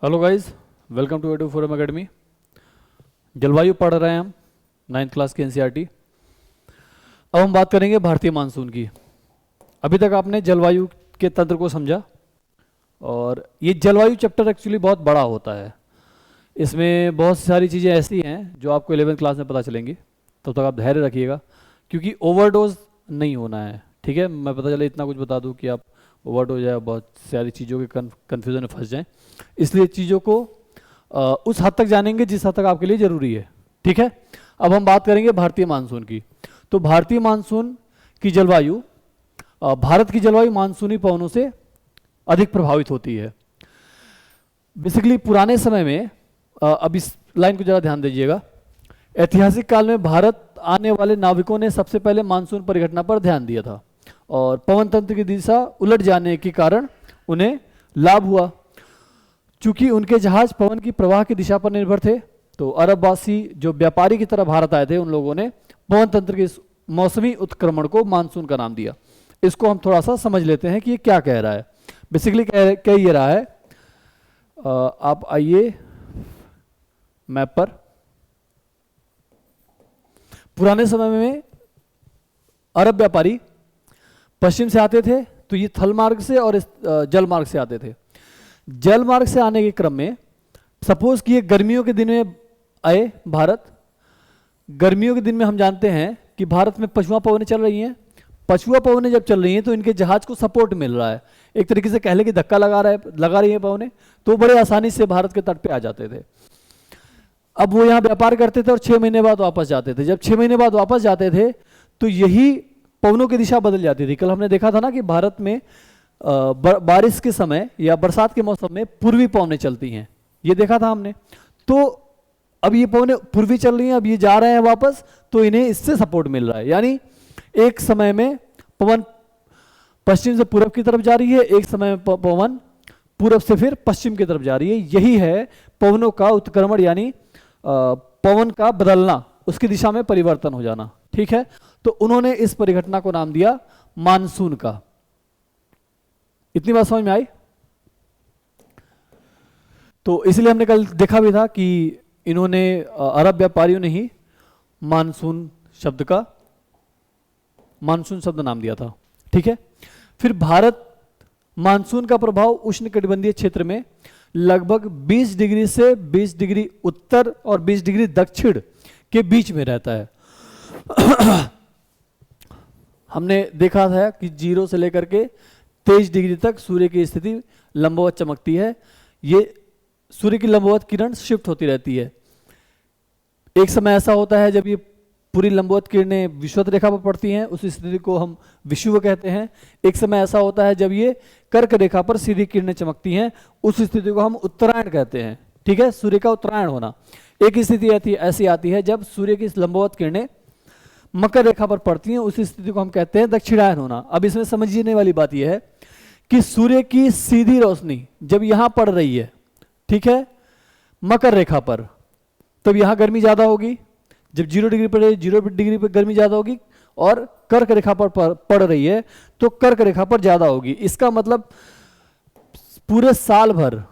Hello guys, welcome to Edu Forum Academy. जलवायु पढ़ रहे हैं हम 9th क्लास की एनसीईआरटी। अब हम बात करेंगे भारतीय मानसून की। अभी तक आपने जलवायु के तंत्र को समझा और ये जलवायु चैप्टर एक्चुअली बहुत बड़ा होता है। इसमें बहुत सारी चीज़ें ऐसी हैं जो आपको 11th क्लास में पता चलेंगी। तब तक आप धैर्य रखिएगा क्योंकि ओवरडोज नहीं होना है। ठीक है, मैं पता चले इतना कुछ बता दूं कि आप ओवरडोज या बहुत सारी चीज़ों के कन्फ्यूजन में फंस जाएं। इसलिए चीज़ों को उस हद तक जानेंगे जिस हद तक आपके लिए ज़रूरी है। ठीक है, अब हम बात करेंगे भारतीय मानसून की। तो भारतीय मानसून की जलवायु, भारत की जलवायु मानसूनी पवनों से अधिक प्रभावित होती है। बेसिकली पुराने समय में, अब इस लाइन को ज़रा ध्यान दीजिएगा, ऐतिहासिक काल में भारत आने वाले नाविकों ने सबसे पहले मानसून परिघटना पर ध्यान दिया था और पवन तंत्र की दिशा उलट जाने के कारण उन्हें लाभ हुआ। चूंकि उनके जहाज पवन की प्रवाह की दिशा पर निर्भर थे, तो अरबवासी जो व्यापारी की तरह भारत आए थे, उन लोगों ने पवन तंत्र के इस मौसमी उत्क्रमण को मानसून का नाम दिया। इसको हम थोड़ा सा समझ लेते हैं कि ये क्या कह रहा है। बेसिकली कह ये रहा है, आप आइए मैप पर। पुराने समय में अरब व्यापारी पश्चिम से आते थे, तो ये थल मार्ग से और जल मार्ग से आते थे। जल मार्ग से आने के क्रम में सपोज कि ये गर्मियों के दिन में आए भारत। गर्मियों के दिन में हम जानते हैं कि भारत में पछुआ पवनें चल रही हैं। पछुआ पवनें जब चल रही हैं तो इनके जहाज को सपोर्ट मिल रहा है, एक तरीके से कह ले कि धक्का लगा रही है पवनें, तो बड़े आसानी से भारत के तट पे आ जाते थे। अब वो यहाँ व्यापार करते थे और 6 महीने बाद वापस जाते थे। जब 6 महीने बाद वापस जाते थे तो यही पवनों की दिशा बदल जाती थी। कल हमने देखा था ना कि भारत में बारिश के समय या बरसात के मौसम में पूर्वी पवनें चलती हैं, ये देखा था हमने। तो अब ये पवनें पूर्वी चल रही हैं, अब ये जा रहे हैं वापस, तो इन्हें इससे सपोर्ट मिल रहा है। यानी एक समय में पवन पश्चिम से पूर्व की तरफ जा रही है, एक समय में पवन पूर्व से फिर पश्चिम की तरफ जा रही है। यही है पवनों का उत्क्रमण, यानी पवन का बदलना, उसकी दिशा में परिवर्तन हो जाना। ठीक है, तो उन्होंने इस परिघटना को नाम दिया मानसून का। इतनी बात समझ में आई? तो इसलिए हमने कल देखा भी था कि इन्होंने अरब व्यापारियों ने ही मानसून शब्द नाम दिया था। ठीक है, फिर भारत मानसून का प्रभाव उष्णकटिबंधीय क्षेत्र में लगभग 20 डिग्री से 20 डिग्री उत्तर और 20 डिग्री दक्षिण के बीच में रहता है। हमने देखा था कि 0 से लेकर के 23 डिग्री तक सूर्य की स्थिति लंबवत चमकती है। ये सूर्य की लंबवत किरण शिफ्ट होती रहती है। एक समय ऐसा होता है जब ये पूरी लंबवत किरणें विषुवत रेखा पर पड़ती हैं, उस स्थिति को हम विषुव कहते हैं। एक समय ऐसा होता है जब ये कर्क रेखा पर सीधी किरणें चमकती हैं, उस स्थिति को हम उत्तरायण कहते हैं। ठीक है, सूर्य का उत्तरायण होना। एक स्थिति ऐसी आती है जब सूर्य की लंबवत किरणें मकर रेखा पर पड़ती हैं, उस स्थिति को हम कहते हैं दक्षिणायन होना। अब इसमें समझने वाली बात यह है कि सूर्य की सीधी रोशनी जब यहां पड़ रही है, ठीक है, मकर रेखा पर, तब यहां गर्मी ज्यादा होगी। जब 0 डिग्री पर 0 डिग्री पर गर्मी ज्यादा होगी, और कर्क रेखा पर पड़ रही है तो कर्क रेखा पर ज्यादा होगी। इसका मतलब पूरे साल भर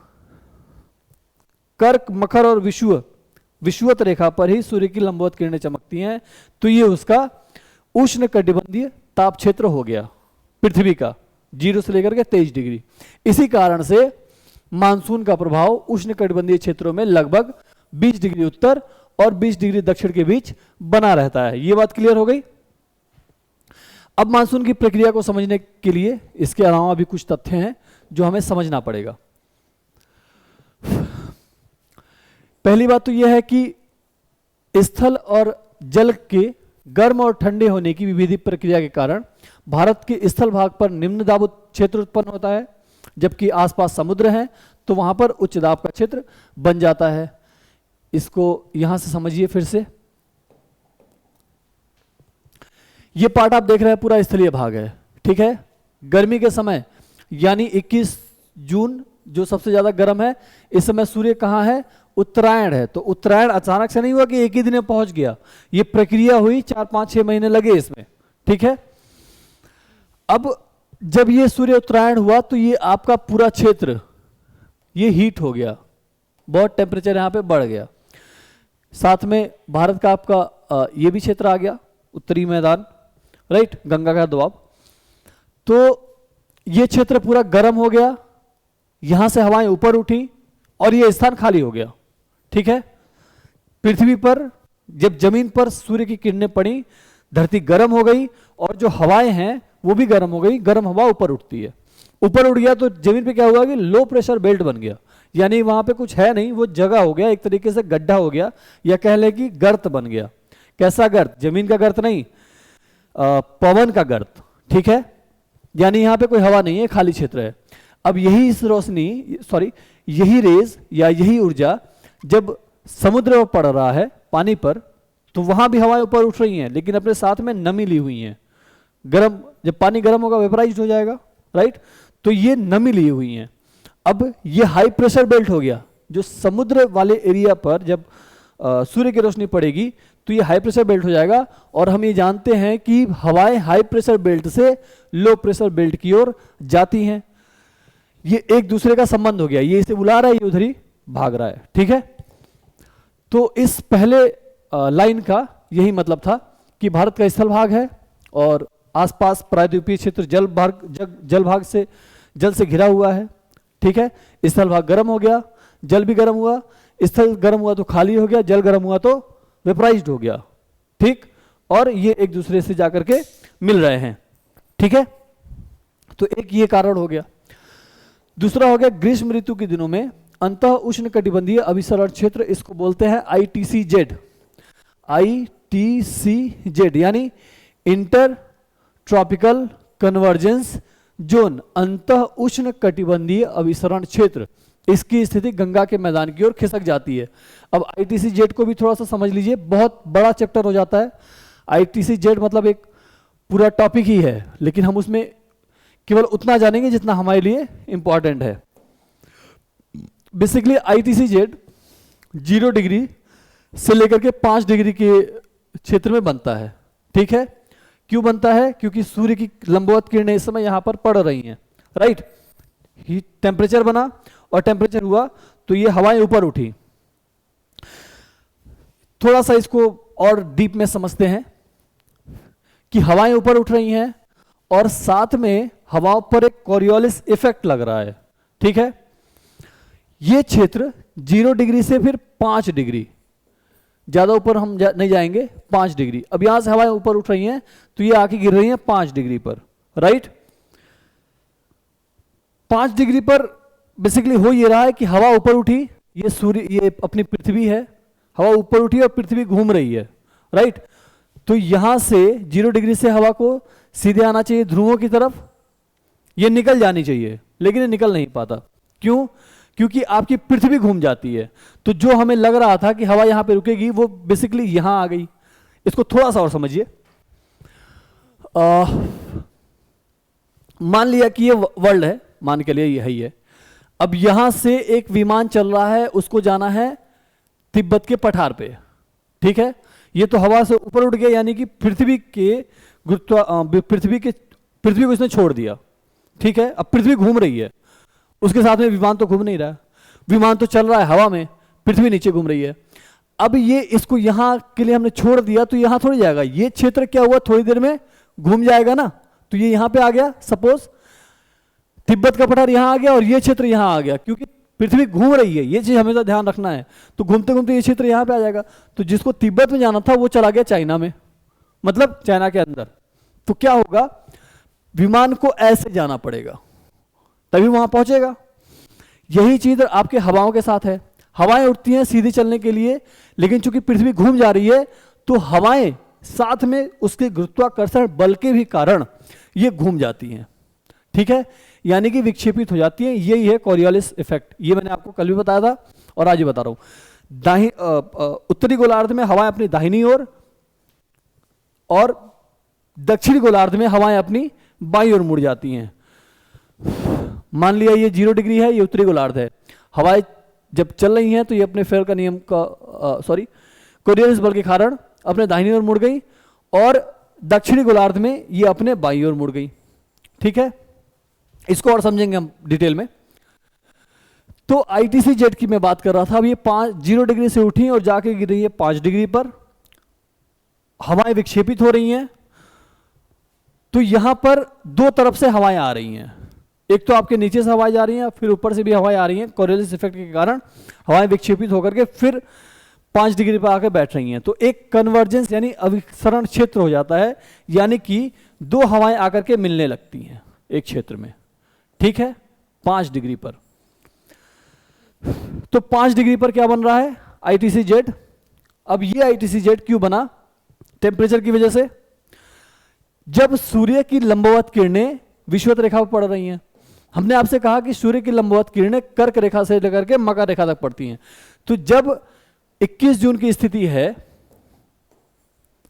कर्क, मकर और विषुवत रेखा पर ही सूर्य की लंबवत किरणें चमकती हैं। तो ये उसका उष्णकटिबंधीय ताप क्षेत्र हो गया पृथ्वी का, 0 से लेकर के 23 डिग्री। इसी कारण से मानसून का प्रभाव उष्णकटिबंधीय क्षेत्रों में लगभग 20 डिग्री उत्तर और 20 डिग्री दक्षिण के बीच बना रहता है। ये बात क्लियर हो गई? अब मानसून की प्रक्रिया को समझने के लिए इसके अलावा भी कुछ तथ्य हैं जो हमें समझना पड़ेगा। पहली बात तो यह है कि स्थल और जल के गर्म और ठंडे होने की विविध प्रक्रिया के कारण भारत के स्थल भाग पर निम्न दाब क्षेत्र उत्पन्न होता है, जबकि आसपास समुद्र है तो वहां पर उच्च दाब का क्षेत्र बन जाता है। इसको यहां से समझिए फिर से। ये पार्ट आप देख रहे हैं पूरा स्थलीय भाग है। ठीक है, गर्मी के समय यानी 21 जून जो सबसे ज्यादा गर्म है, इस समय सूर्य कहां है? उत्तरायण है। तो उत्तरायण अचानक से नहीं हुआ कि एक ही दिन में पहुंच गया, ये प्रक्रिया हुई, 4-5-6 महीने लगे इसमें। ठीक है, अब जब ये सूर्य उत्तरायण हुआ तो ये आपका पूरा क्षेत्र ये हीट हो गया, बहुत टेम्परेचर यहाँ पे बढ़ गया। साथ में भारत का आपका ये भी क्षेत्र आ गया, उत्तरी मैदान, राइट, गंगा का दबाव। तो ये क्षेत्र पूरा गर्म हो गया, यहां से हवाएं ऊपर उठी और ये स्थान खाली हो गया। ठीक है, पृथ्वी पर जब जमीन पर सूर्य की किरणें पड़ी, धरती गर्म हो गई और जो हवाएं हैं वो भी गर्म हो गई, गर्म हवा ऊपर उठती है। ऊपर उठ गया तो जमीन पे क्या हुआ कि लो प्रेशर बेल्ट बन गया, यानी वहां पे कुछ है नहीं, वो जगह हो गया, एक तरीके से गड्ढा हो गया, या कह ले कि गर्त बन गया। कैसा गर्त? जमीन का गर्त नहीं, पवन का गर्त। ठीक है, यानी यहां पे कोई हवा नहीं है, खाली क्षेत्र है। अब यही इस रोशनी, सॉरी, यही रेज या यही ऊर्जा जब समुद्र में पड़ रहा है पानी पर, तो वहां भी हवाएं ऊपर उठ रही हैं, लेकिन अपने साथ में नमी ली हुई हैं। गर्म, जब पानी गर्म होगा वेपराइज हो जाएगा, राइट, तो ये नमी ली हुई हैं। अब ये हाई प्रेशर बेल्ट हो गया, जो समुद्र वाले एरिया पर जब सूर्य की रोशनी पड़ेगी तो ये हाई प्रेशर बेल्ट हो जाएगा। और हम ये जानते हैं कि हवाएं हाई प्रेशर बेल्ट से लो प्रेशर बेल्ट की ओर जाती हैं। ये एक दूसरे का संबंध हो गया, ये इसे बुला रहा है, ये उधर ही भाग रहा है। ठीक है, तो इस पहले लाइन का यही मतलब था कि भारत का स्थल भाग है और आसपास प्रायद्वीपीय क्षेत्र जल भाग से, जल से घिरा हुआ है। ठीक है, स्थल भाग गर्म हो गया, जल भी गर्म हुआ, स्थल गर्म हुआ तो खाली हो गया, जल गर्म हुआ तो वेपराइज्ड हो गया। ठीक, और ये एक दूसरे से जाकर के मिल रहे हैं। ठीक है, तो एक ये कारण हो गया। दूसरा हो गया ग्रीष्म ऋतु के दिनों में अंतः उष्ण कटिबंधीय अभिसरण क्षेत्र, इसको बोलते हैं ITCZ। ITCZ यानी इंटर ट्रॉपिकल कन्वर्जेंस जोन, अंतः उष्ण कटिबंधीय अभिसरण क्षेत्र। इसकी स्थिति गंगा के मैदान की ओर खिसक जाती है। अब ITCZ को भी थोड़ा सा समझ लीजिए, बहुत बड़ा चैप्टर हो जाता है। ITCZ मतलब एक पूरा टॉपिक ही है, लेकिन हम उसमें केवल उतना जानेंगे जितना हमारे लिए इंपॉर्टेंट है। बेसिकली ITCZ 0 डिग्री से लेकर के 5 डिग्री के क्षेत्र में बनता है। ठीक है, क्यों बनता है? क्योंकि सूर्य की लंबवत किरणें इस समय यहां पर पड़ रही हैं, राइट। टेम्परेचर बना और टेम्परेचर हुआ तो ये हवाएं ऊपर उठी। थोड़ा सा इसको और डीप में समझते हैं कि हवाएं ऊपर उठ रही हैं और साथ में हवाओं पर एक कोरियोलिस इफेक्ट लग रहा है। ठीक है, ये क्षेत्र 0 डिग्री से फिर 5 डिग्री, ज्यादा ऊपर हम नहीं जाएंगे, 5 डिग्री। अब यहां से हवाएं ऊपर उठ रही हैं तो ये आके गिर रही हैं 5 डिग्री पर, राइट। 5 डिग्री पर बेसिकली हो ये रहा है कि हवा ऊपर उठी, ये सूर्य, ये अपनी पृथ्वी है, हवा ऊपर उठी और पृथ्वी घूम रही है, राइट। तो यहां से 0 डिग्री से हवा को सीधे आना चाहिए ध्रुवों की तरफ, ये निकल जानी चाहिए, लेकिन ये निकल नहीं पाता। क्यों? क्योंकि आपकी पृथ्वी घूम जाती है। तो जो हमें लग रहा था कि हवा यहां पे रुकेगी, वो बेसिकली यहां आ गई। इसको थोड़ा सा और समझिए। मान लिया कि ये वर्ल्ड है, मान के लिए ये है। अब यहां से एक विमान चल रहा है, उसको जाना है तिब्बत के पठार पे। ठीक है, ये तो हवा से ऊपर उठ गया, यानी कि पृथ्वी को इसने छोड़ दिया। ठीक है, अब पृथ्वी घूम रही है, उसके साथ में विमान तो घूम नहीं रहा, विमान तो चल रहा है हवा में, पृथ्वी नीचे घूम रही है। अब ये इसको यहां के लिए हमने छोड़ दिया तो यहां थोड़ी जाएगा, ये क्षेत्र क्या हुआ, थोड़ी देर में घूम जाएगा ना। तो ये यहां पे आ गया, सपोज तिब्बत का पठार यहां आ गया और ये क्षेत्र यहां आ गया, क्योंकि पृथ्वी घूम रही है, ये चीज हमेशा ध्यान रखना है। तो घूमते घूमते ये क्षेत्र यहां पे आ जाएगा। तो जिसको तिब्बत में जाना था वो चला गया चाइना में, मतलब चाइना के अंदर। तो क्या होगा, विमान को ऐसे जाना पड़ेगा तभी वहां पहुंचेगा। यही चीज आपके हवाओं के साथ है। हवाएं उठती हैं सीधी चलने के लिए, लेकिन चूंकि पृथ्वी घूम जा रही है तो हवाएं साथ में उसके गुरुत्वाकर्षण बल के भी कारण ये घूम जाती हैं। ठीक है, यानी कि विक्षेपित हो जाती हैं। यही है कोरियोलिस इफेक्ट। ये मैंने आपको कल भी बताया था और आज ही बता रहा हूं। उत्तरी गोलार्ध में हवाएं अपनी दाहिनी ओर और दक्षिणी गोलार्ध में हवाएं अपनी बाईं ओर मुड़ जाती हैं। मान लिया ये 0 डिग्री है, ये उत्तरी गोलार्ध है। हवाएं जब चल रही हैं तो ये अपने फेयर का नियम का कोरियोलिस बल के कारण अपने दाहिनी ओर मुड़ गई और दक्षिणी गोलार्ध में ये अपने बाईं ओर मुड़ गई। ठीक है, इसको और समझेंगे हम डिटेल में। तो ITC-Z की मैं बात कर रहा था। अब ये 0 डिग्री से उठी और जाके गिर रही है 5 डिग्री पर, हवाएं विक्षेपित हो रही हैं। तो यहां पर दो तरफ से हवाएं आ रही हैं, एक तो आपके नीचे से हवाएं जा रही हैं, फिर ऊपर से भी हवाएं आ रही हैं। कोरियोलिस इफेक्ट के कारण हवाएं विक्षेपित होकर के फिर 5 डिग्री पर आकर बैठ रही हैं। तो एक कन्वर्जेंस यानी अभिसरण क्षेत्र हो जाता है, यानी कि दो हवाएं आकर के मिलने लगती हैं एक क्षेत्र में, ठीक है, 5 डिग्री पर। तो 5 डिग्री पर क्या बन रहा है? ITC-Z। अब ये ITC-Z क्यों बना? टेम्परेचर की वजह से। जब सूर्य की लंबवत किरणें विषुवत रेखा पर पड़ रही हैं, हमने आपसे कहा कि सूर्य की लंबवत किरणें कर्क रेखा से लेकर के मकर रेखा तक पड़ती हैं। तो जब 21 जून की स्थिति है,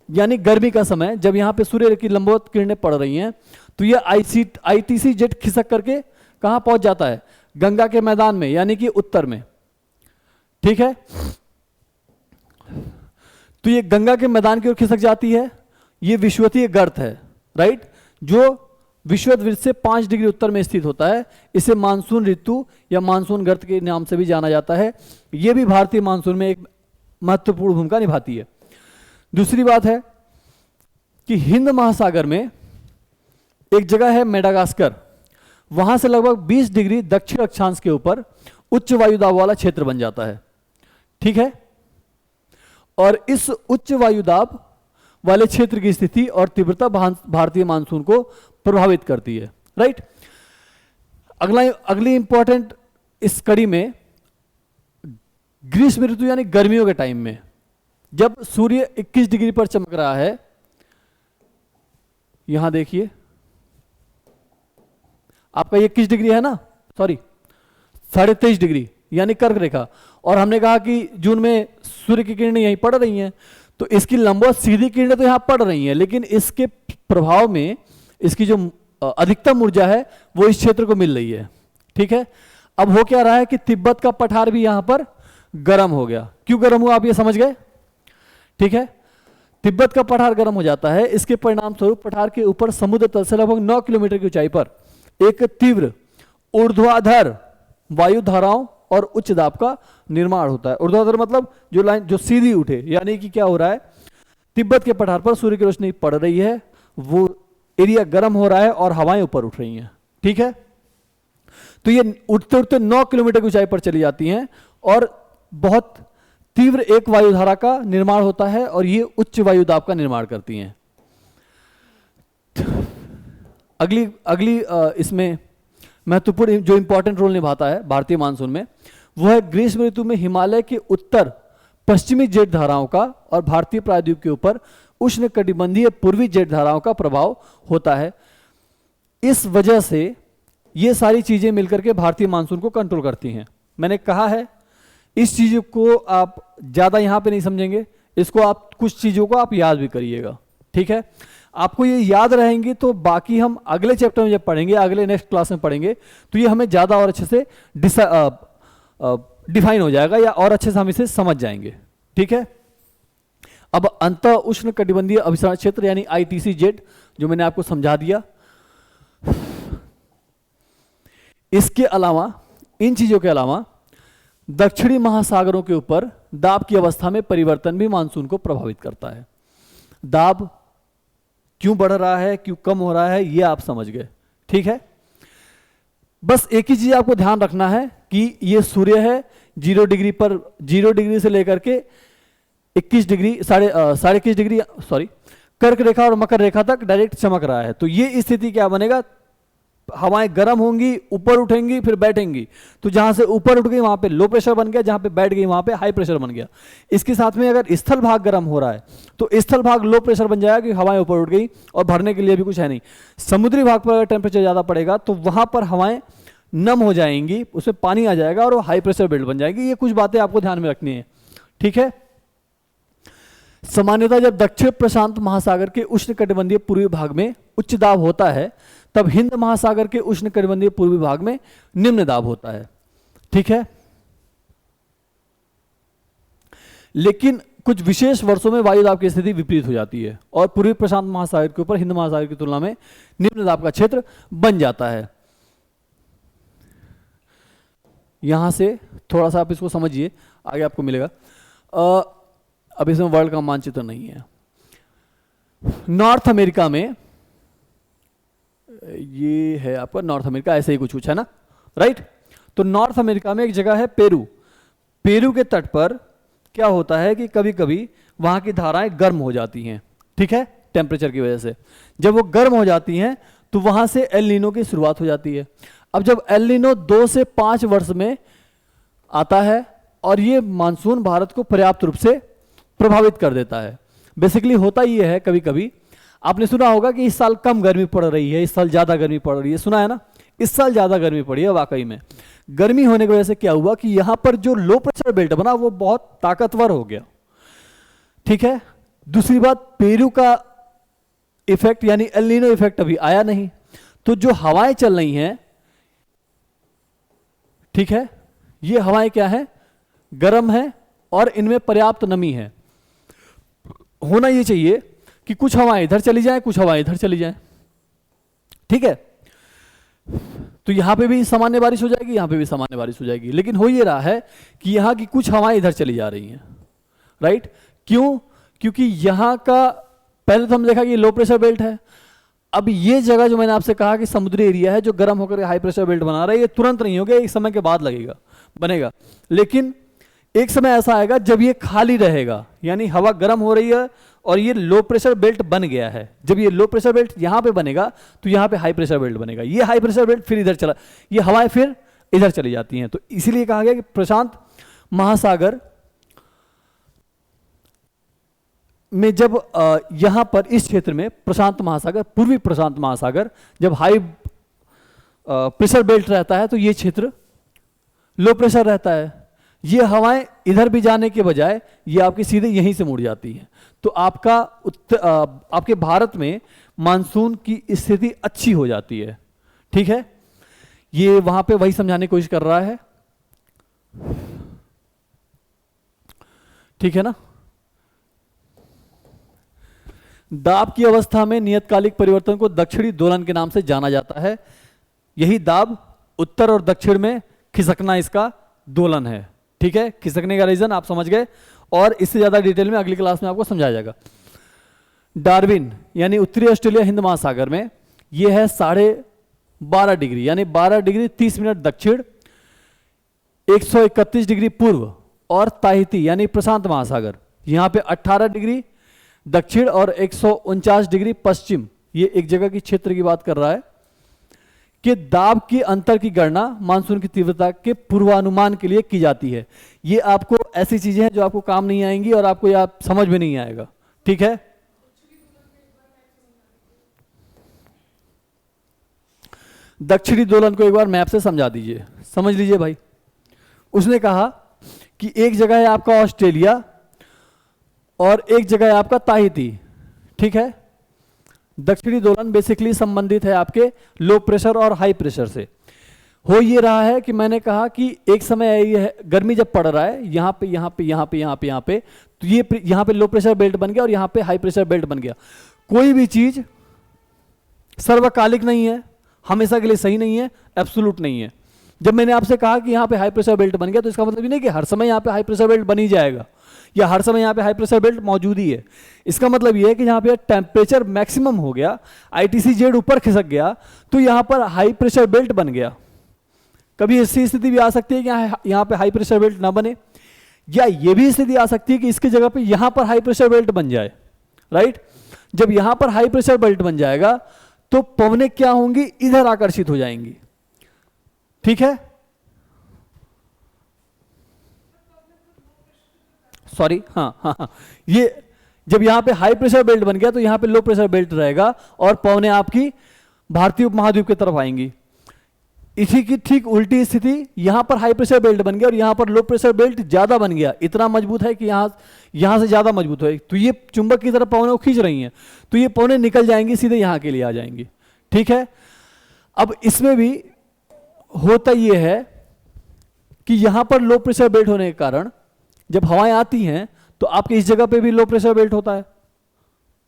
यानी गर्मी का समय, जब यहां पे सूर्य की लंबवत किरणें पड़ रही हैं, तो ये ITC-Z खिसक करके कहां पहुंच जाता है? गंगा के मैदान में, यानी कि उत्तर में, ठीक है। तो ये गंगा के मैदान की ओर खिसक जाती है। ये विषुवतीय गर्त है, राइट, जो विषुवत वृत्त से 5 डिग्री उत्तर में स्थित होता है। इसे मानसून ऋतु या मानसून गर्त के नाम से भी जाना जाता है। यह भी भारतीय मानसून में एक महत्वपूर्ण भूमिका निभाती है। दूसरी बात है कि हिंद महासागर में एक जगह है मेडागास्कर, वहां से लगभग 20 डिग्री दक्षिण अक्षांश के ऊपर उच्च वायुदाब वाला क्षेत्र बन जाता है, ठीक है। और इस उच्च वायुदाब वाले क्षेत्र की स्थिति और तीव्रता भारतीय मानसून को प्रभावित करती है, राइट। अगली इंपॉर्टेंट इस कड़ी में ग्रीष्म ऋतु यानी गर्मियों के टाइम में, जब सूर्य 21 डिग्री पर चमक रहा है, यहां देखिए आपका 21 डिग्री है ना, सॉरी 23.5 डिग्री यानी कर्क रेखा, और हमने कहा कि जून में सूर्य की किरणें यहीं पड़ रही हैं, तो इसकी लंबवत सीधी किरणें तो यहां पड़ रही हैं, लेकिन इसके प्रभाव में इसकी जो अधिकतम ऊर्जा है वो इस क्षेत्र को मिल रही है, ठीक है। अब हो क्या रहा है कि तिब्बत का पठार भी यहां पर गर्म हो गया। क्यों गर्म हुआ आप ये समझ गए, ठीक है। तिब्बत का पठार गर्म हो जाता है, इसके परिणाम स्वरूप पठार के ऊपर समुद्र तल से लगभग 9 किलोमीटर की ऊंचाई पर एक तीव्र ऊर्ध्वाधर वायु धाराओं और उच्च दाब का निर्माण होता है। ऊर्ध्वाधर मतलब जो लाइन जो सीधी उठे, यानी कि क्या हो रहा है, तिब्बत के पठार पर सूर्य की रोशनी पड़ रही है, वो एरिया गर्म हो रहा है और हवाएं ऊपर उठ रही हैं, ठीक है। तो ये उठते उठते 9 किलोमीटर की ऊंचाई पर चली जाती हैं और बहुत तीव्र एक वायुधारा का निर्माण होता है और ये उच्च वायुदाब का निर्माण करती हैं। अगली इसमें महत्वपूर्ण जो इंपॉर्टेंट रोल निभाता है भारतीय मानसून में, वो है ग्रीष्म ऋतु में हिमालय के उत्तर पश्चिमी जेट धाराओं का और भारतीय प्रायद्वीप के ऊपर उष्ण कटिबंधीय पूर्वी जेट धाराओं का प्रभाव होता है। इस वजह से ये सारी चीजें मिलकर के भारतीय मानसून को कंट्रोल करती हैं। मैंने कहा है इस चीज को आप ज्यादा यहां पे नहीं समझेंगे, इसको आप कुछ चीजों को आप याद भी करिएगा, ठीक है। आपको ये याद रहेंगी तो बाकी हम अगले चैप्टर में जब पढ़ेंगे, अगले नेक्स्ट क्लास में पढ़ेंगे, तो ये हमें ज्यादा और अच्छे से डिफाइन हो जाएगा या और अच्छे से हम इसे समझ जाएंगे, ठीक है। अब अंत उष्ण कटिबंधीय अभिसरण क्षेत्र यानी ITC-Z जो मैंने आपको समझा दिया। इसके अलावा, इन चीजों के अलावा दक्षिणी महासागरों के ऊपर दाब की अवस्था में परिवर्तन भी मानसून को प्रभावित करता है। दाब क्यों बढ़ रहा है, क्यों कम हो रहा है, ये आप समझ गए, ठीक है। बस एक ही चीज आपको ध्यान रखना है कि ये सूर्य है 0 डिग्री पर, 0 डिग्री से लेकर के 21 डिग्री साढ़े 21 डिग्री सॉरी कर्क रेखा और मकर रेखा तक डायरेक्ट चमक रहा है। तो ये स्थिति क्या बनेगा, हवाएं गर्म होंगी, ऊपर उठेंगी, फिर बैठेंगी। तो जहां से ऊपर उठ गई वहां पे लो प्रेशर बन गया, जहां पे बैठ गई वहां पे हाई प्रेशर बन गया। इसके साथ में अगर स्थल भाग गर्म हो रहा है तो स्थल भाग लो प्रेशर बन जाएगा कि हवाएं ऊपर उठ गई और भरने के लिए भी कुछ है नहीं। समुद्री भाग पर अगर टेम्परेचर ज्यादा पड़ेगा तो वहां पर हवाएं नम हो जाएंगी, उसमें पानी आ जाएगा और वो हाई प्रेशर बेल्ट बन जाएगी। ये कुछ बातें आपको ध्यान में रखनी है, ठीक है। सामान्यतः जब दक्षिण प्रशांत महासागर के उष्ण कटिबंधीय पूर्वी भाग में उच्च दाब होता है, तब हिंद महासागर के उष्ण कटिबंधीय पूर्वी भाग में निम्न दाब होता है, ठीक है। लेकिन कुछ विशेष वर्षों में वायु दाब की स्थिति विपरीत हो जाती है और पूर्वी प्रशांत महासागर के ऊपर हिंद महासागर की तुलना में निम्न दाब का क्षेत्र बन जाता है। यहाँ से थोड़ा सा आप इसको समझिए, आगे आपको मिलेगा। अब इसमें वर्ल्ड का मानचित्र नहीं है। नॉर्थ अमेरिका में, ये है आपका नॉर्थ अमेरिका, ऐसे ही कुछ है ना, राइट। तो नॉर्थ अमेरिका में एक जगह है पेरू। पेरू के तट पर क्या होता है कि कभी कभी वहां की धाराएं गर्म हो जाती हैं, ठीक है, टेम्परेचर की वजह से। जब वो गर्म हो जाती हैं तो वहां से एल नीनो की शुरुआत हो जाती है। अब जब एल नीनो 2 से 5 वर्ष में आता है और ये मानसून भारत को पर्याप्त रूप से प्रभावित कर देता है। बेसिकली होता ये है, कभी कभी आपने सुना होगा कि इस साल कम गर्मी पड़ रही है, इस साल ज्यादा गर्मी पड़ रही है, सुना है ना। इस साल ज्यादा गर्मी पड़ी है। वाकई में गर्मी होने की वजह से क्या हुआ कि यहां पर जो लो प्रेशर बेल्ट बना वो बहुत ताकतवर हो गया, ठीक है। दूसरी बात, पेरू का इफेक्ट यानी एल नीनो इफेक्ट अभी आया नहीं, तो जो हवाएं चल रही हैं, ठीक है, ये हवाएं क्या है, गर्म है और इनमें पर्याप्त नमी है। होना ये चाहिए कि कुछ हवाएं इधर चली जाएं, कुछ हवाएं इधर चली जाएं, ठीक है। तो यहां पे भी सामान्य बारिश हो जाएगी, यहां पे भी सामान्य बारिश हो जाएगी, लेकिन हो ये रहा है कि यहां की कुछ हवाएं इधर चली जा रही हैं, राइट। क्यों? क्योंकि यहां का पहले तो हम देखा कि लो प्रेशर बेल्ट है। अब ये जगह जो मैंने आपसे कहा कि समुद्री एरिया है जो गर्म होकर हाई प्रेशर बेल्ट बना रहा है, ये तुरंत नहीं होगा, एक समय के बाद लगेगा, बनेगा। लेकिन एक समय ऐसा आएगा जब ये खाली रहेगा, यानी हवा गर्म हो रही है और ये लो प्रेशर बेल्ट बन गया है। जब ये लो प्रेशर बेल्ट यहां पे बनेगा तो यहां पे हाई प्रेशर बेल्ट बनेगा। ये हाई प्रेशर बेल्ट फिर इधर चला, ये हवाएं फिर इधर चली जाती हैं। तो इसीलिए कहा गया कि प्रशांत महासागर में जब यहां पर इस क्षेत्र में प्रशांत महासागर, पूर्वी प्रशांत महासागर जब हाई प्रेशर बेल्ट रहता है तो ये क्षेत्र लो प्रेशर रहता है। ये हवाएं इधर भी जाने के बजाय ये आपकी सीधे यहीं से मुड़ जाती हैं। तो आपका आपके भारत में मानसून की स्थिति अच्छी हो जाती है, ठीक है। ये वहां पे वही समझाने की कोशिश कर रहा है, ठीक है ना। दाब की अवस्था में नियतकालिक परिवर्तन को दक्षिणी दोलन के नाम से जाना जाता है। यही दाब उत्तर और दक्षिण में खिसकना इसका दोलन है, ठीक है। खिसकने का रीजन आप समझ गए और इससे ज्यादा डिटेल में अगली क्लास में आपको समझाया जाएगा। डार्विन यानी उत्तरी ऑस्ट्रेलिया हिंद महासागर में यह है 12.5 डिग्री यानी 12 डिग्री 30 मिनट दक्षिण, 131 डिग्री पूर्व, और ताहिती यानी प्रशांत महासागर यहां पे 18 डिग्री दक्षिण और 149 डिग्री पश्चिम। ये एक जगह की क्षेत्र की बात कर रहा है कि दाब के अंतर की गणना मानसून की तीव्रता के पूर्वानुमान के लिए की जाती है। ये आपको ऐसी चीजें हैं जो आपको काम नहीं आएंगी और आपको यह समझ में नहीं आएगा, ठीक है। दक्षिणी दोलन को एक बार मैप से समझा दीजिए, समझ लीजिए भाई। उसने कहा कि एक जगह है आपका ऑस्ट्रेलिया और एक जगह है आपका ताहिती, ठीक है। दक्षिणी दोलन बेसिकली संबंधित है आपके लो प्रेशर और हाई प्रेशर से। हो ये रहा है कि मैंने कहा कि एक समय ये है गर्मी जब पड़ रहा है यहाँ पे यहाँ पे यहाँ पे यहाँ पे यहाँ पे, तो ये यहाँ पे लो प्रेशर बेल्ट बन गया और यहाँ पे हाई प्रेशर बेल्ट बन गया। कोई भी चीज सर्वकालिक नहीं है, हमेशा के लिए सही नहीं है, एब्सोल्यूट नहीं है। जब मैंने आपसे कहा कि यहाँ पे हाई प्रेशर बेल्ट बन गया तो इसका मतलब ये नहीं कि हर समय यहाँ पे हाई प्रेशर बेल्ट बन ही जाएगा या हर समय यहाँ पे हाई प्रेशर बेल्ट मौजूद ही है। इसका मतलब ये है कि यहाँ पे टेम्परेचर मैक्सिमम हो गया, आईटीसी जेड ऊपर खिसक गया तो यहाँ पर हाई प्रेशर बेल्ट बन गया। कभी ऐसी स्थिति भी आ सकती है कि यहाँ पे हाई प्रेशर बेल्ट ना बने, या ये भी स्थिति आ सकती है कि इसकी जगह पे यहाँ पर हाई प्रेशर बेल्ट बन जाए, राइट। जब यहाँ पर हाई प्रेशर बेल्ट बन जाएगा तो पवनें क्या होंगी, इधर आकर्षित हो जाएंगी, ठीक है। सॉरी, हाँ, ये जब यहां पे हाई प्रेशर बेल्ट बन गया तो यहां पे लो प्रेशर बेल्ट रहेगा और पवनें आपकी भारतीय उपमहाद्वीप की तरफ आएंगी। इसी की ठीक उल्टी स्थिति, यहां पर हाई प्रेशर बेल्ट बन गया और यहां पर लो प्रेशर बेल्ट ज्यादा बन गया, इतना मजबूत है कि यहां से ज्यादा मजबूत है, तो ये चुंबक की तरफ पवनें खींच रही हैं, तो ये पवनें निकल जाएंगी, सीधे यहां के लिए आ जाएंगी, ठीक है। अब इसमें भी होता यह है कि यहां पर लो प्रेशर बेल्ट होने के कारण जब हवाएं आती हैं तो आपके इस जगह पे भी लो प्रेशर बेल्ट होता है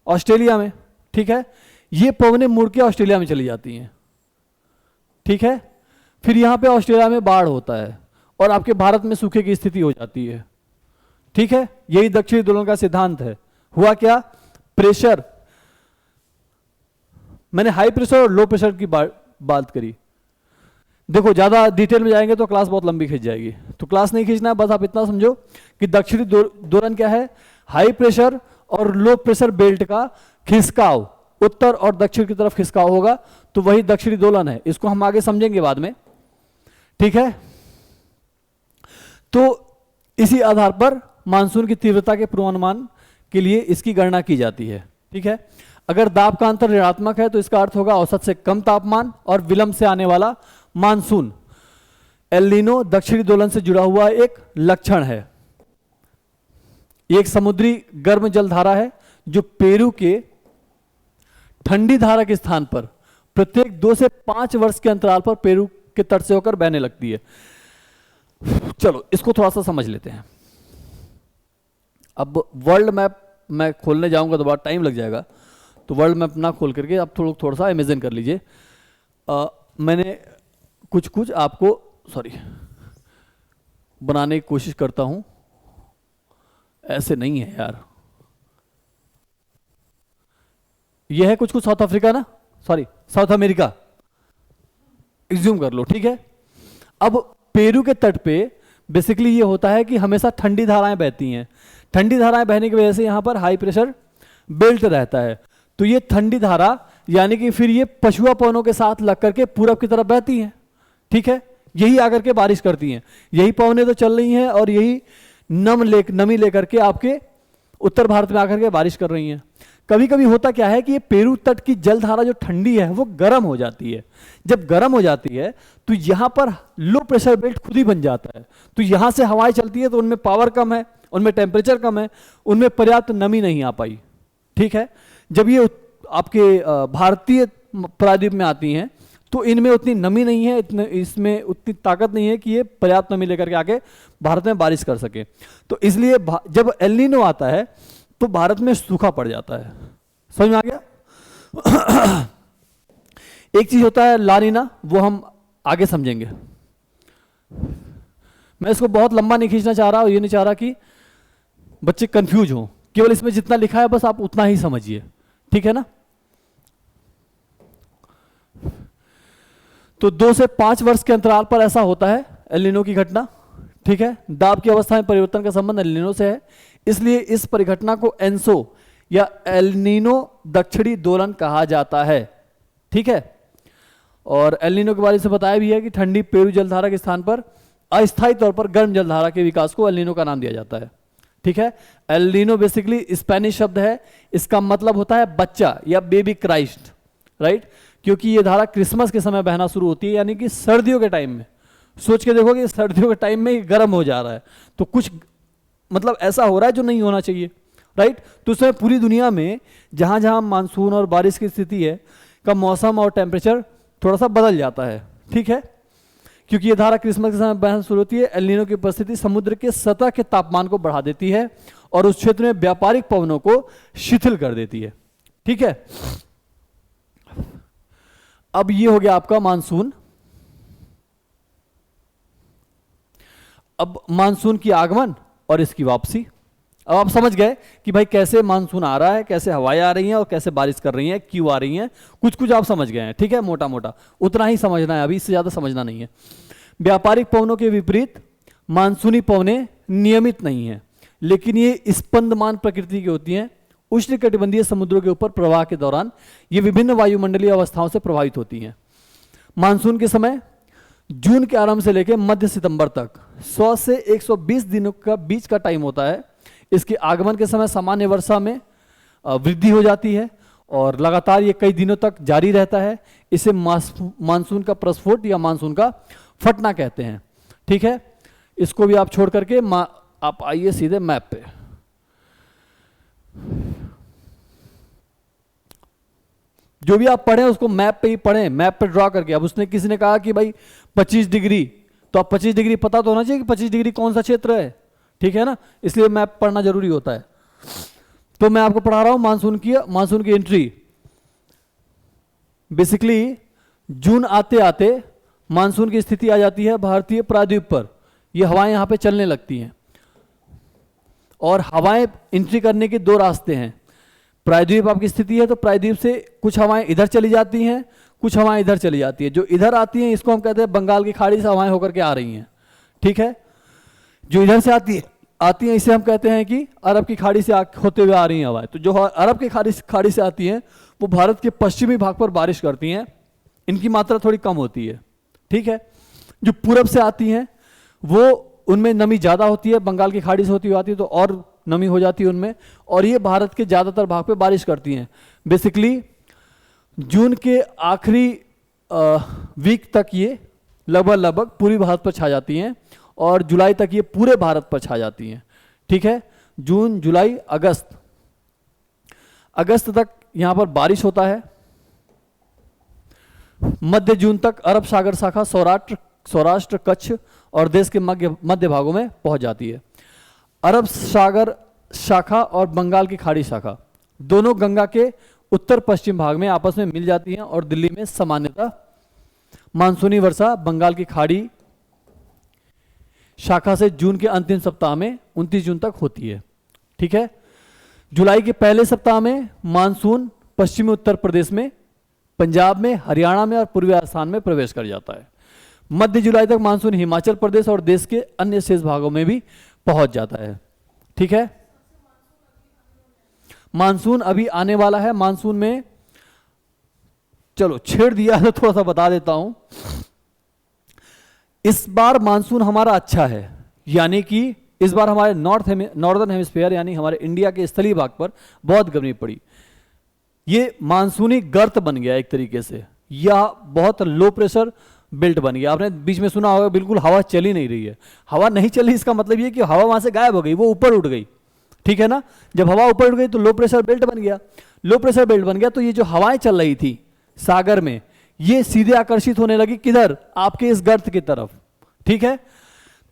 ऑस्ट्रेलिया में, ठीक है। ये पवनें मुड़ के ऑस्ट्रेलिया में चली जाती हैं, ठीक है। फिर यहां पे ऑस्ट्रेलिया में बाढ़ होता है और आपके भारत में सूखे की स्थिति हो जाती है। ठीक है, यही दक्षिणी दोलन का सिद्धांत है। हुआ क्या, प्रेशर, मैंने हाई प्रेशर और लो प्रेशर की बात करी। देखो ज्यादा डिटेल में जाएंगे तो क्लास बहुत लंबी खींच जाएगी, तो क्लास नहीं खींचना है, बस आप इतना समझो कि दक्षिणी दोलन क्या है, हाई प्रेशर और लो प्रेशर बेल्ट का खिसकाव, उत्तर और दक्षिण की तरफ खिसकाव होगा, तो वही दक्षिणी दोलन है। इसको हम आगे समझेंगे बाद में, ठीक है। तो इसी आधार पर मानसून की तीव्रता के पूर्वानुमान के लिए इसकी गणना की जाती है। ठीक है, अगर दाब का अंतर ऋणात्मक है तो इसका अर्थ होगा औसत से कम तापमान और विलंब से आने वाला मानसून। एल नीनो दक्षिणी दोलन से जुड़ा हुआ एक लक्षण है। एक समुद्री गर्म जलधारा है जो पेरू के ठंडी धारा के स्थान पर प्रत्येक 2 से 5 वर्ष के अंतराल पर पेरू के तट से होकर बहने लगती है। चलो इसको थोड़ा सा समझ लेते हैं। अब वर्ल्ड मैप मैं खोलने जाऊंगा तो बहुत टाइम लग जाएगा, तो वर्ल्ड मैप ना खोल करके आप थोड़ा सा इमेजिन कर लीजिए। मैंने कुछ आपको बनाने की कोशिश करता हूं, ऐसे नहीं है यार। यह है कुछ साउथ अफ्रीका ना, साउथ अमेरिका, एज्यूम कर लो, ठीक है। अब पेरू के तट पे बेसिकली ये होता है कि हमेशा ठंडी धाराएं बहती हैं। ठंडी धाराएं बहने की वजह से यहां पर हाई प्रेशर बेल्ट रहता है, तो ये ठंडी धारा यानी कि फिर ये पछुआ पवनों के साथ लग करके पूरब की तरफ बहती हैं। ठीक है, यही आकर के बारिश करती हैं, यही पवनें तो चल रही हैं और यही नमी लेकर के आपके उत्तर भारत में आकर के बारिश कर रही हैं। कभी कभी होता क्या है कि ये पेरू तट की जलधारा जो ठंडी है वो गर्म हो जाती है। जब गर्म हो जाती है तो यहां पर लो प्रेशर बेल्ट खुद ही बन जाता है, तो यहां से हवाएं चलती है तो उनमें पावर कम है, उनमें टेम्परेचर कम है, उनमें पर्याप्त नमी नहीं आ पाई। ठीक है, जब ये आपके भारतीय प्रायद्वीप में आती हैं तो इनमें उतनी नमी नहीं है, इसमें उतनी ताकत नहीं है कि ये पर्याप्त नमी लेकर के आके भारत में बारिश कर सके। तो इसलिए जब एल नीनो आता है तो भारत में सूखा पड़ जाता है। समझ में आ गया? एक चीज होता है ला नीना, वो हम आगे समझेंगे। मैं इसको बहुत लंबा नहीं खींचना चाह रहा और ये नहीं चाह रहा कि बच्चे कंफ्यूज हो, केवल इसमें जितना लिखा है बस आप उतना ही समझिए, ठीक है ना। तो 2 से 5 वर्ष के अंतराल पर ऐसा होता है एल नीनो की घटना। ठीक है, दाब की अवस्था में परिवर्तन का संबंध एल नीनो से है, इसलिए इस परिघटना को एंसो या एल नीनो दक्षिणी दोलन कहा जाता है। ठीक है, और एल नीनो के बारे में बताया भी है कि ठंडी पेरू जलधारा के स्थान पर अस्थायी तौर पर गर्म जलधारा के विकास को एल नीनो का नाम दिया जाता है। ठीक है, एल नीनो बेसिकली स्पेनिश शब्द है, इसका मतलब होता है बच्चा या बेबी क्राइस्ट, राइट। क्योंकि ये धारा क्रिसमस के समय बहना शुरू होती है, यानी कि सर्दियों के टाइम में। सोच के देखो कि सर्दियों के टाइम में गर्म हो जा रहा है, तो कुछ मतलब ऐसा हो रहा है जो नहीं होना चाहिए, राइट। तो उसमें पूरी दुनिया में जहां जहां मानसून और बारिश की स्थिति है का मौसम और टेम्परेचर थोड़ा सा बदल जाता है। ठीक है, क्योंकि ये धारा क्रिसमस के समय बहना शुरू होती है। एल नीनो की उपस्थिति समुद्र के सतह के तापमान को बढ़ा देती है और उस क्षेत्र में व्यापारिक पवनों को शिथिल कर देती है। ठीक है, अब ये हो गया आपका मानसून। अब मानसून की आगमन और इसकी वापसी। अब आप समझ गए कि भाई कैसे मानसून आ रहा है, कैसे हवाएं आ रही हैं और कैसे बारिश कर रही हैं, क्यों आ रही हैं, कुछ आप समझ गए हैं। ठीक है, मोटा मोटा उतना ही समझना है, अभी इससे ज्यादा समझना नहीं है। व्यापारिक पवनों के विपरीत मानसूनी पवनें नियमित नहीं हैं, लेकिन ये स्पंदमान प्रकृति की होती हैं। उष्णकटिबंधीय समुद्रों के ऊपर प्रवाह के दौरान ये विभिन्न वायुमंडलीय अवस्थाओं से प्रभावित होती हैं। मानसून के समय जून के आरंभ से लेकर मध्य सितंबर तक 100 से 120 दिनों का बीच का टाइम होता है। इसके आगमन के समय सामान्य वर्षा में वृद्धि हो जाती है और लगातार ये कई दिनों तक जारी रहता है। इसे मानसून का प्रस्फोट या मानसून का फटना कहते हैं। ठीक है, इसको भी आप छोड़ करके आप आइए सीधे मैप पे। जो भी आप पढ़ें उसको मैप पे ही पढ़ें, मैप पे ड्रॉ करके। अब उसने किसी ने कहा कि भाई 25 डिग्री, तो आप 25 डिग्री पता तो होना चाहिए कि 25 डिग्री कौन सा क्षेत्र है। ठीक है ना, इसलिए मैप पढ़ना जरूरी होता है। तो मैं आपको पढ़ा रहा हूं मानसून की एंट्री। बेसिकली जून आते आते मानसून की स्थिति आ जाती है भारतीय प्रायद्वीप पर। ये हवाएं यहाँ पे चलने लगती हैं। और हवाएं एंट्री करने के दो रास्ते हैं। प्रायद्वीप आपकी स्थिति है तो प्रायद्वीप से कुछ हवाएं इधर चली जाती हैं, कुछ हवाएं इधर चली जाती हैं। जो इधर आती हैं इसको हम कहते हैं बंगाल की खाड़ी से हवाएं होकर के आ रही हैं, ठीक है। जो इधर से आती हैं इसे हम कहते हैं कि अरब की खाड़ी से होते हुए आ रही हैं हवाएं। तो जो अरब की खाड़ी से आती हैं वो भारत के पश्चिमी भाग पर बारिश करती हैं, इनकी मात्रा थोड़ी कम होती है, ठीक है। जो पूरब से आती हैं वो उनमें नमी ज़्यादा होती है, बंगाल की खाड़ी से होती हुई आती है तो और नमी हो जाती है उनमें, और ये भारत के ज़्यादातर भाग पे बारिश करती हैं। बेसिकली जून के आखिरी वीक तक ये लगभग पूरी भारत पर छा जाती हैं और जुलाई तक ये पूरे भारत पर छा जाती हैं, ठीक है। जून, जुलाई, अगस्त तक यहाँ पर बारिश होता है। मध्य जून तक अरब सागर शाखा सौराष्ट्र, कच्छ और देश के मध्य भागों में पहुंच जाती है। अरब सागर शाखा और बंगाल की खाड़ी शाखा दोनों गंगा के उत्तर पश्चिम भाग में आपस में मिल जाती हैं और दिल्ली में सामान्यतः मानसूनी वर्षा बंगाल की खाड़ी शाखा से जून के अंतिम सप्ताह में 29 जून तक होती है, ठीक है। जुलाई के पहले सप्ताह में मानसून पश्चिमी उत्तर प्रदेश में, पंजाब में, हरियाणा में और पूर्वी राजस्थान में प्रवेश कर जाता है। मध्य जुलाई तक मानसून हिमाचल प्रदेश और देश के अन्य शेष भागों में भी पहुंच जाता है, ठीक है। मानसून अभी आने वाला है। मानसून में चलो छेड़ दिया तो थोड़ा सा बता देता हूं। इस बार मानसून हमारा अच्छा है, यानी कि इस बार हमारे नॉर्दर्न हेमिस्फीयर यानी हमारे इंडिया के स्थलीय भाग पर बहुत गर्मी पड़ी। ये मानसूनी गर्त बन गया एक तरीके से, या बहुत लो प्रेशर बेल्ट बन गया। आपने बीच में सुना होगा बिल्कुल हवा चल ही नहीं रही है। हवा नहीं चली इसका मतलब ये कि हवा वहां से गायब हो गई, वो ऊपर उठ गई, ठीक है ना। जब हवा ऊपर उठ गई तो लो प्रेशर बेल्ट बन गया। लो प्रेशर बेल्ट बन गया तो ये जो हवाएं चल रही थी सागर में ये सीधे आकर्षित होने लगी किधर, आपके इस गर्त की तरफ, ठीक है।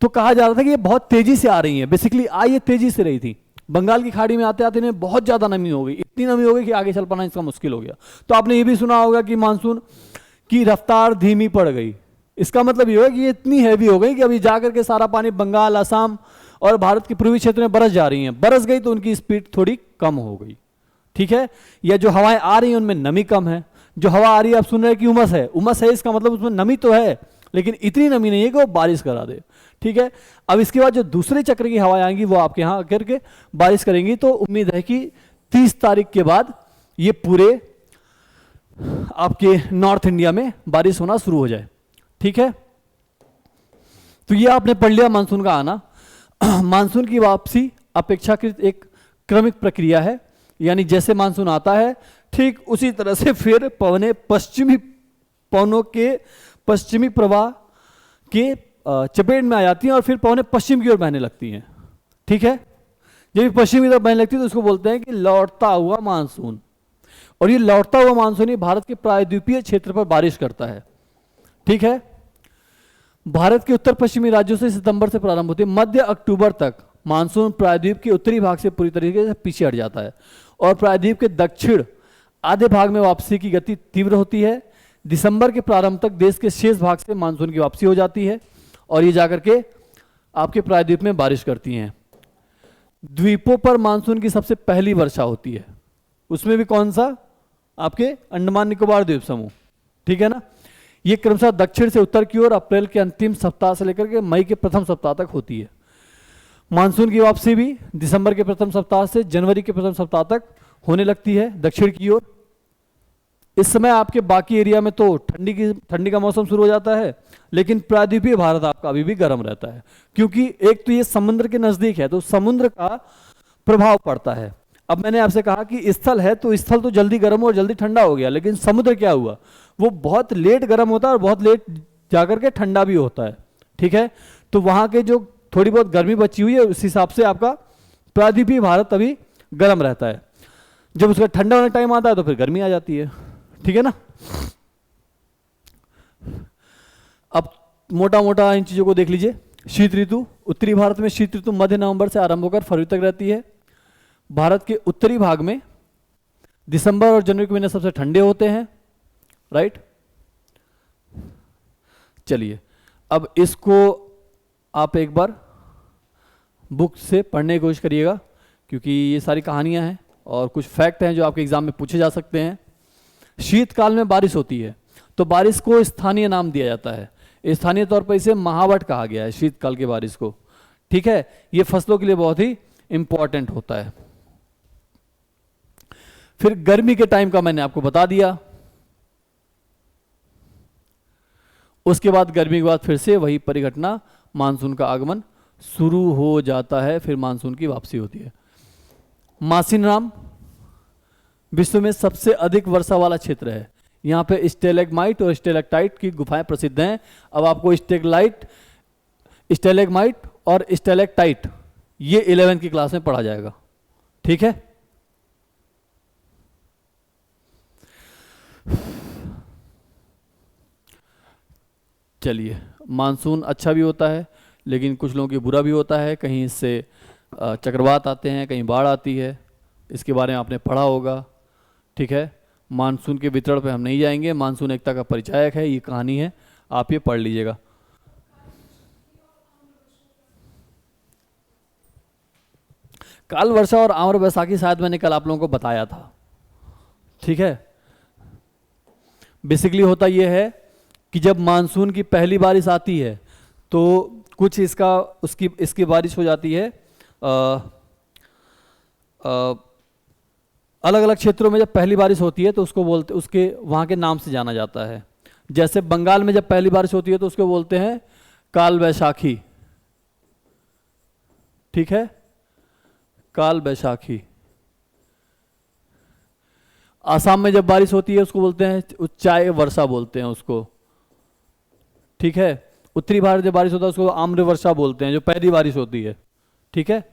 तो कहा जा रहा था कि ये बहुत तेजी से आ रही है। बेसिकली ये तेजी से रही थी। बंगाल की खाड़ी में आते आते इन्हें बहुत ज्यादा नमी हो गई, इतनी नमी हो गई कि आगे चल पाना इसका मुश्किल हो गया। तो आपने ये भी सुना होगा कि मानसून की रफ्तार धीमी पड़ गई। इसका मतलब ये होगा कि ये इतनी हैवी हो गई कि अभी जाकर के सारा पानी बंगाल, असम और भारत के पूर्वी क्षेत्र में बरस जा रही हैं। बरस गई तो उनकी स्पीड थोड़ी कम हो गई, ठीक है। या जो हवाएं आ रही हैं उनमें नमी कम है। जो हवा आ रही है आप सुन रहे हैं कि उमस है, इसका मतलब उसमें नमी तो है लेकिन इतनी नमी नहीं है कि वो बारिश करा दे, ठीक है। अब इसके बाद जो दूसरे चक्र की हवाएं आएंगी वो आपके यहाँ आकर के बारिश करेंगी। तो उम्मीद है कि 30 तारीख के बाद ये पूरे आपके नॉर्थ इंडिया में बारिश होना शुरू हो जाए, ठीक है। तो ये आपने पढ़ लिया मानसून का आना। मानसून की वापसी अपेक्षाकृत एक क्रमिक प्रक्रिया है, यानी जैसे मानसून आता है ठीक उसी तरह से फिर पवनों के पश्चिमी प्रवाह के चपेट में आ जाती हैं और फिर पवनें पश्चिम की ओर बहने लगती हैं, ठीक है। जब पश्चिम की तरफ बहने लगती है तो उसको बोलते हैं कि लौटता हुआ मानसून। और ये लौटता हुआ मानसून ही भारत के प्रायद्वीपीय क्षेत्र पर बारिश करता है, ठीक है। भारत के उत्तर पश्चिमी राज्यों से सितंबर से प्रारंभ होती है। मध्य अक्टूबर तक मानसून प्रायद्वीप के उत्तरी भाग से पूरी तरीके से पीछे हट जाता है और प्रायद्वीप के दक्षिण आधे भाग में वापसी की गति तीव्र होती है। दिसंबर के प्रारंभ तक देश के शेष भाग से मानसून की वापसी हो जाती है और ये जाकर के आपके प्रायद्वीप में बारिश करती हैं। द्वीपों पर मानसून की सबसे पहली वर्षा होती है, उसमें भी कौन सा, आपके अंडमान निकोबार द्वीप समूह, ठीक है ना। ये क्रमशः दक्षिण से उत्तर की ओर अप्रैल के अंतिम सप्ताह से लेकर के मई के प्रथम सप्ताह तक होती है। मानसून की वापसी भी दिसंबर के प्रथम सप्ताह से जनवरी के प्रथम सप्ताह तक होने लगती है दक्षिण की ओर। इस समय आपके बाकी एरिया में तो ठंडी का मौसम शुरू हो जाता है, लेकिन प्रायद्वीपीय भारत आपका अभी भी गर्म रहता है, क्योंकि एक तो ये समुद्र के नजदीक है तो समुद्र का प्रभाव पड़ता है। अब मैंने आपसे कहा कि स्थल है तो स्थल तो जल्दी गर्म और जल्दी ठंडा हो गया, लेकिन समुद्र क्या हुआ, वो बहुत लेट गर्म होता है और बहुत लेट जाकर के ठंडा भी होता है, ठीक है। तो वहां के जो थोड़ी बहुत गर्मी बची हुई है उस हिसाब से आपका प्रायद्वीपीय भारत अभी गर्म रहता है। जब उसका ठंडा होने टाइम आता है तो फिर गर्मी आ जाती है, ठीक है ना। अब मोटा मोटा इन चीजों को देख लीजिए। शीत ऋतु, उत्तरी भारत में शीत ऋतु मध्य नवंबर से आरंभ होकर फरवरी तक रहती है। भारत के उत्तरी भाग में दिसंबर और जनवरी के महीने सबसे ठंडे होते हैं, राइट। चलिए अब इसको आप एक बार बुक से पढ़ने की कोशिश करिएगा, क्योंकि ये सारी कहानियाँ हैं और कुछ फैक्ट हैं जो आपके एग्जाम में पूछे जा सकते हैं। शीतकाल में बारिश होती है, तो बारिश को स्थानीय नाम दिया जाता है। स्थानीय तौर पर इसे महावट कहा गया है, शीतकाल की बारिश को। ठीक है, ये फसलों के लिए बहुत ही इंपॉर्टेंट होता है। फिर गर्मी के टाइम का मैंने आपको बता दिया। उसके बाद गर्मी के बाद फिर से वही परिघटना, मानसून का आगमन शुरू हो जाता है, फिर मानसून की वापसी होती है। मासिनराम विश्व में सबसे अधिक वर्षा वाला क्षेत्र है। यहाँ पे स्टेलेग्माइट और स्टेलेक्टाइट की गुफाएं प्रसिद्ध हैं। अब आपको स्टेलेग्माइट और स्टेलेक्टाइट ये 11वीं की क्लास में पढ़ा जाएगा। ठीक है, चलिए। मानसून अच्छा भी होता है, लेकिन कुछ लोगों की बुरा भी होता है। कहीं इससे चक्रवात आते हैं, कहीं बाढ़ आती है, इसके बारे में आपने पढ़ा होगा। ठीक है, मानसून के वितरण पे हम नहीं जाएंगे, मानसून एकता का परिचायक है, ये कहानी है, आप ये पढ़ लीजिएगा। काल वर्षा और आम्र बैसाखी शायद मैंने कल आप लोगों को बताया था। ठीक है, बेसिकली होता यह है कि जब मानसून की पहली बारिश आती है तो कुछ इसकी बारिश हो जाती है अलग अलग क्षेत्रों में। जब पहली बारिश होती है तो उसको बोलते, उसके वहाँ के नाम से जाना जाता है। जैसे बंगाल में जब पहली बारिश होती है तो उसको बोलते हैं काल वैशाखी। ठीक है, काल वैशाखी। आसाम में जब बारिश होती है उसको बोलते हैं उच्चाई वर्षा बोलते हैं उसको। ठीक है, उत्तरी भारत जब बारिश होता है उसको आम्र वर्षा बोलते हैं, जो पहली बारिश होती है। ठीक है,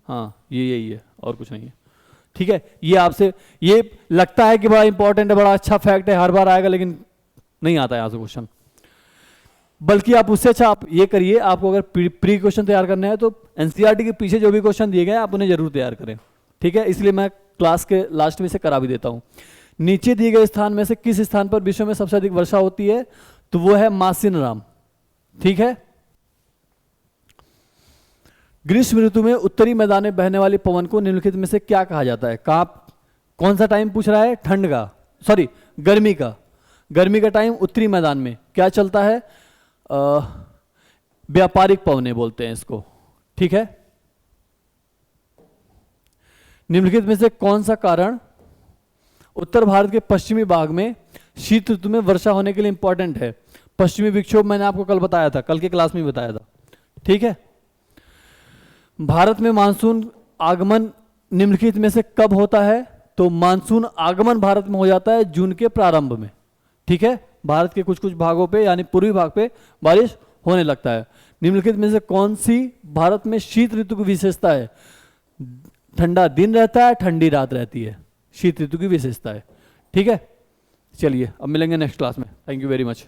हाँ ये यही है और कुछ नहीं है। ठीक है, ये आपसे ये लगता है कि बड़ा इंपॉर्टेंट है, बड़ा अच्छा फैक्ट है, हर बार आएगा, लेकिन नहीं आता है यहाँ से क्वेश्चन। बल्कि आप उससे अच्छा आप ये करिए, आपको अगर प्री क्वेश्चन तैयार करने हैं तो एनसीईआरटी के पीछे जो भी क्वेश्चन दिए गए आप उन्हें जरूर तैयार करें। ठीक है, इसलिए मैं क्लास के लास्ट में से करा भी देता हूँ। नीचे दिए गए स्थान में से किस स्थान पर विश्व में सबसे अधिक वर्षा होती है, तो वो है मासिनराम। ठीक है, ग्रीष्म ऋतु में उत्तरी मैदान में बहने वाली पवन को निम्नलिखित में से क्या कहा जाता है। कौन सा टाइम पूछ रहा है, ठंड का, सॉरी गर्मी का। गर्मी का टाइम उत्तरी मैदान में क्या चलता है, व्यापारिक पवने बोलते हैं इसको। ठीक है, निम्नलिखित में से कौन सा कारण उत्तर भारत के पश्चिमी भाग में शीत ऋतु में वर्षा होने के लिए इंपॉर्टेंट है। पश्चिमी विक्षोभ मैंने आपको कल बताया था, कल के क्लास में बताया था। ठीक है, भारत में मानसून आगमन निम्नलिखित में से कब होता है, तो मानसून आगमन भारत में हो जाता है जून के प्रारंभ में। ठीक है, भारत के कुछ कुछ भागों पे यानी पूर्वी भाग पे बारिश होने लगता है। निम्नलिखित में से कौन सी भारत में शीत ऋतु की विशेषता है, ठंडा दिन रहता है, ठंडी रात रहती है, शीत ऋतु की विशेषता है। ठीक है, चलिए अब मिलेंगे नेक्स्ट क्लास में। Thank you very much.